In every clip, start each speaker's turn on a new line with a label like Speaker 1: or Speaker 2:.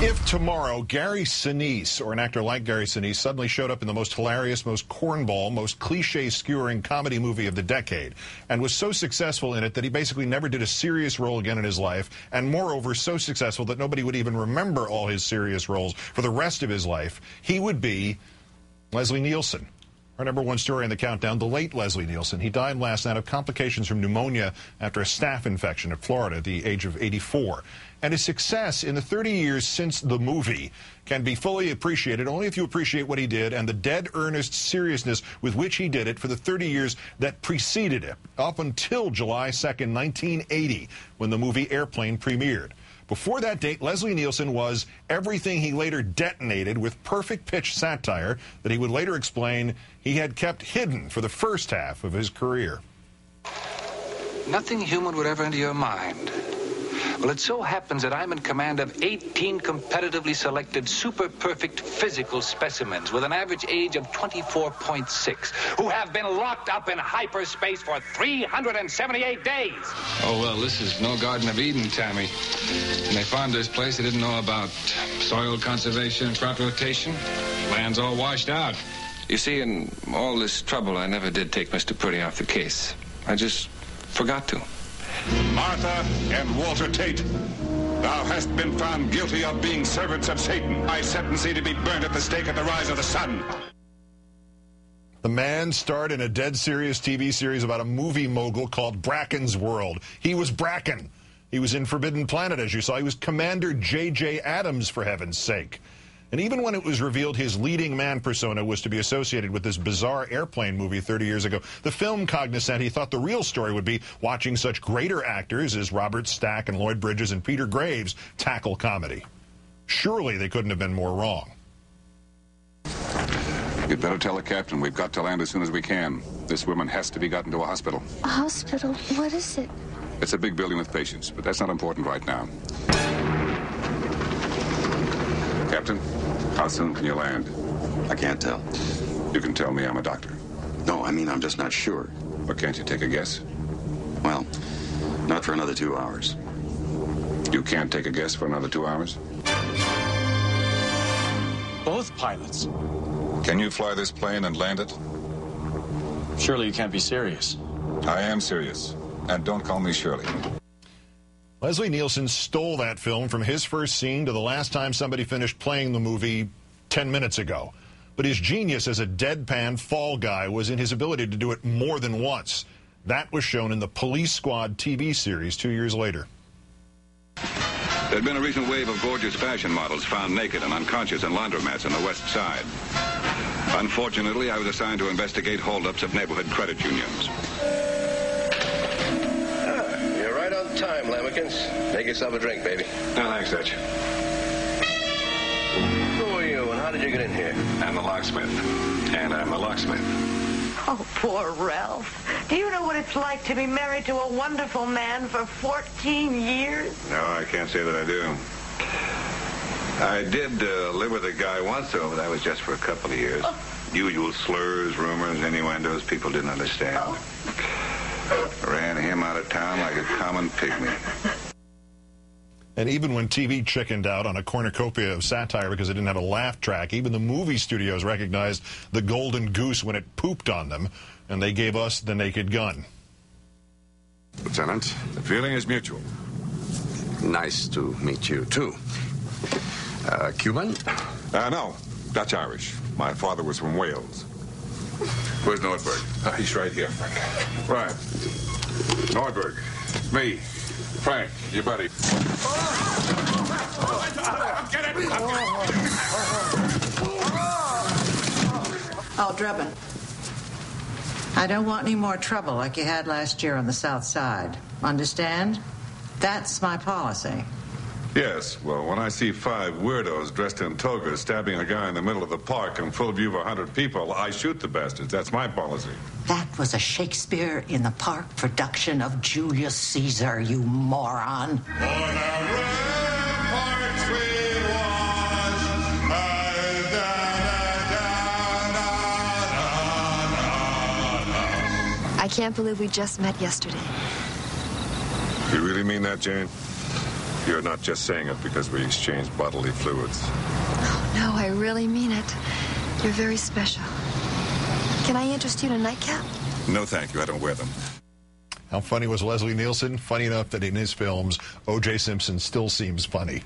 Speaker 1: If tomorrow Gary Sinise, or an actor like Gary Sinise, suddenly showed up in the most hilarious, most cornball, most cliche-skewering comedy movie of the decade, and was so successful in it that he basically never did a serious role again in his life, and moreover so successful that nobody would even remember all his serious roles for the rest of his life, he would be Leslie Nielsen. Our #1 story in the countdown, the late Leslie Nielsen. He died last night of complications from pneumonia after a staph infection in Florida at the age of 84. And his success in the 30 years since the movie can be fully appreciated only if you appreciate what he did and the dead earnest seriousness with which he did it for the 30 years that preceded it, up until July 2nd, 1980, when the movie Airplane premiered. Before that date, Leslie Nielsen was everything he later detonated with perfect pitch satire that he would later explain he had kept hidden for the first half of his career.
Speaker 2: Nothing human would ever enter your mind. Well, it so happens that I'm in command of 18 competitively selected super-perfect physical specimens with an average age of 24.6 who have been locked up in hyperspace for 378 days.
Speaker 3: Oh, well, this is no Garden of Eden, Tammy. When they found this place, they didn't know about soil conservation and crop rotation. Land's all washed out.
Speaker 4: You see, in all this trouble, I never did take Mr. Purdy off the case. I just forgot to.
Speaker 5: Martha and Walter Tate, thou hast been found guilty of being servants of Satan. I sentence thee to be burnt at the stake at the rise of the sun.
Speaker 1: The man starred in a dead serious TV series about a movie mogul called Bracken's World. He was Bracken. He was in Forbidden Planet, as you saw. He was Commander J.J. Adams, for heaven's sake. And even when it was revealed his leading man persona was to be associated with this bizarre Airplane movie 30 years ago, the film cognizant he thought the real story would be watching such greater actors as Robert Stack and Lloyd Bridges and Peter Graves tackle comedy. Surely they couldn't have been more wrong.
Speaker 5: You'd better tell the captain we've got to land as soon as we can. This woman has to be gotten to a hospital.
Speaker 6: A hospital? What is it?
Speaker 5: It's a big building with patients, but that's not important right now. Captain, how soon can you land?
Speaker 7: I can't tell.
Speaker 5: You can tell me. I'm a doctor.
Speaker 7: No, I mean, I'm just not sure.
Speaker 5: But can't you take a guess?
Speaker 7: Well, not for another 2 hours.
Speaker 5: You can't take a guess for another 2 hours?
Speaker 8: Both pilots.
Speaker 5: Can you fly this plane and land it?
Speaker 8: Surely you can't be serious.
Speaker 5: I am serious. And don't call me Shirley.
Speaker 1: Leslie Nielsen stole that film from his first scene to the last time somebody finished playing the movie 10 minutes ago. But his genius as a deadpan fall guy was in his ability to do it more than once. That was shown in the Police Squad TV series 2 years later.
Speaker 5: There'd been a recent wave of gorgeous fashion models found naked and unconscious in laundromats on the West Side. Unfortunately, I was assigned to investigate holdups of neighborhood credit unions.
Speaker 9: You're right on time, Lamekins. Make yourself a drink, baby.
Speaker 5: No, thanks, Dutch.
Speaker 9: Who are you, and how did you get in here?
Speaker 5: I'm the locksmith. And I'm the locksmith.
Speaker 10: Oh, poor Ralph. Do you know what it's like to be married to a wonderful man for 14 years?
Speaker 5: No, I can't say that I do. I did live with a guy once, though, but that was just for a couple of years. Oh. Usual slurs, rumors, innuendos people didn't understand. Oh. Ran him out of town like a common pygmy.
Speaker 1: And even when TV chickened out on a cornucopia of satire because it didn't have a laugh track, even the movie studios recognized the golden goose when it pooped on them, and they gave us The Naked Gun.
Speaker 5: Lieutenant, the feeling is mutual.
Speaker 7: Nice to meet you, too. Cuban?
Speaker 5: No, Dutch-Irish. My father was from Wales. Where's Nordberg? He's right here, Frank. Right. Nordberg. Me. Frank, your buddy. Get it!
Speaker 11: Oh, Drebin. I don't want any more trouble like you had last year on the South Side. Understand? That's my policy.
Speaker 5: Yes, well, when I see 5 weirdos dressed in togas stabbing a guy in the middle of the park in full view of 100 people, I shoot the bastards. That's my policy.
Speaker 11: That was a Shakespeare in the Park production of Julius Caesar, you moron.
Speaker 6: I can't believe we just met yesterday.
Speaker 5: You really mean that, Jane?
Speaker 12: You're not just saying it because we exchanged bodily fluids.
Speaker 6: Oh, no, I really mean it. You're very special. Can I interest you in a nightcap?
Speaker 12: No, thank you. I don't wear them.
Speaker 1: How funny was Leslie Nielsen? Funny enough that in his films, O.J. Simpson still seems funny.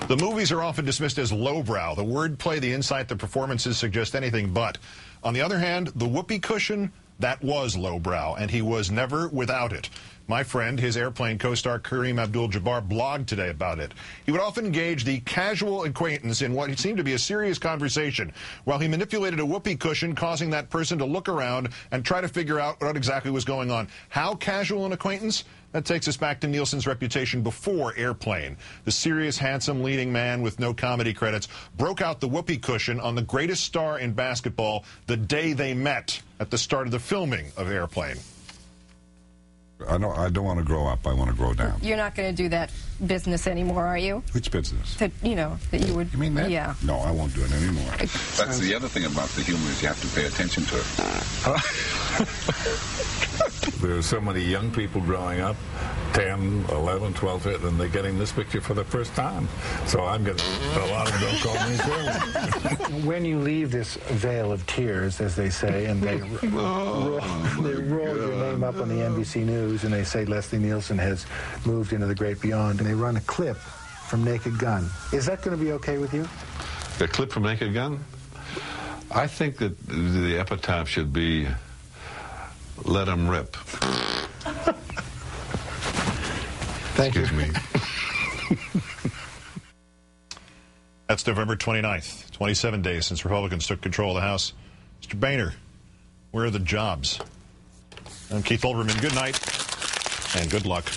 Speaker 1: The movies are often dismissed as lowbrow. The wordplay, the insight, the performances suggest anything but. On the other hand, the whoopee cushion, that was lowbrow, and he was never without it. My friend, his Airplane co-star Kareem Abdul-Jabbar, blogged today about it. He would often engage the casual acquaintance in what seemed to be a serious conversation while he manipulated a whoopee cushion, causing that person to look around and try to figure out what exactly was going on. How casual an acquaintance? That takes us back to Nielsen's reputation before Airplane. The serious, handsome, leading man with no comedy credits broke out the whoopee cushion on the greatest star in basketball the day they met at the start of the filming of Airplane.
Speaker 12: I don't want to grow up. I want to grow down.
Speaker 13: You're not going to do that business anymore, are you?
Speaker 12: Which business?
Speaker 13: That, you know, that you would...
Speaker 12: You mean that?
Speaker 13: Yeah.
Speaker 12: No, I won't do it anymore.
Speaker 5: That's the other thing about the humor is you have to pay attention to it.
Speaker 12: There's so many young people growing up, 10, 11, 12, and they're getting this picture for the first time. So I'm getting a lot of them call me silly.
Speaker 14: When you leave this veil of tears, as they say, and they roll your name up on the NBC News, and they say Leslie Nielsen has moved into the great beyond, and they run a clip from Naked Gun. Is that going to be okay with you?
Speaker 12: A clip from Naked Gun? I think that the epitaph should be, "Let 'em rip."
Speaker 14: Thank you.
Speaker 12: Excuse me.
Speaker 1: That's November 29th, 27 days since Republicans took control of the House. Mr. Boehner, where are the jobs? I'm Keith Olbermann. Good night and good luck.